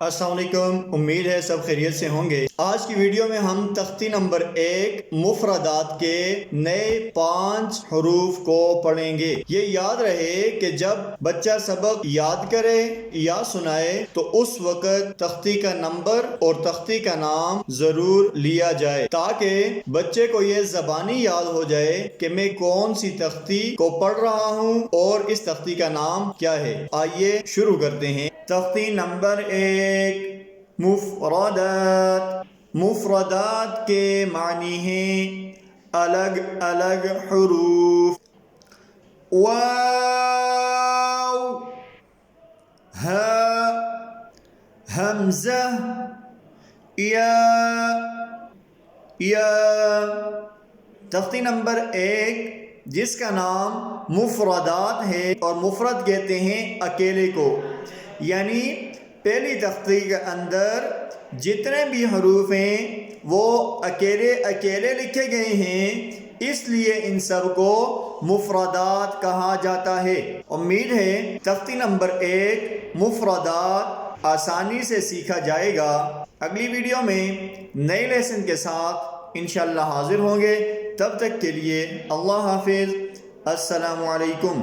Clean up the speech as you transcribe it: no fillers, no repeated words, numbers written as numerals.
السلام علیکم، امید ہے سب خیریت سے ہوں گے۔ آج کی ویڈیو میں ہم تختی نمبر 1 مفردات کے نئے 5 حروف کو پڑھیں گے۔ یہ یاد رہے کہ جب بچہ سبق یاد کرے یا سنائے تو اس وقت تختی کا نمبر اور تختی کا نام ضرور لیا جائے، تاکہ بچے کو یہ زبانی یاد ہو جائے کہ میں کون سی تختی کو پڑھ رہا ہوں اور اس تختی کا نام کیا ہے۔ آئیے شروع کرتے ہیں۔ تختی نمبر 1 مفردات۔ مفردات کے معنی ہیں الگ الگ حروف۔ واو، ہا، حمزہ، یا۔ تختی نمبر 1 جس کا نام مفردات ہے، اور مفرد کہتے ہیں اکیلے کو، یعنی پہلی تختی کے اندر جتنے بھی حروف ہیں وہ اکیلے اکیلے لکھے گئے ہیں، اس لیے ان سب کو مفردات کہا جاتا ہے۔ امید ہے تختی نمبر 1 مفردات آسانی سے سیکھا جائے گا۔ اگلی ویڈیو میں نئے لیسن کے ساتھ انشاءاللہ حاضر ہوں گے۔ تب تک کے لیے اللہ حافظ، السلام علیکم۔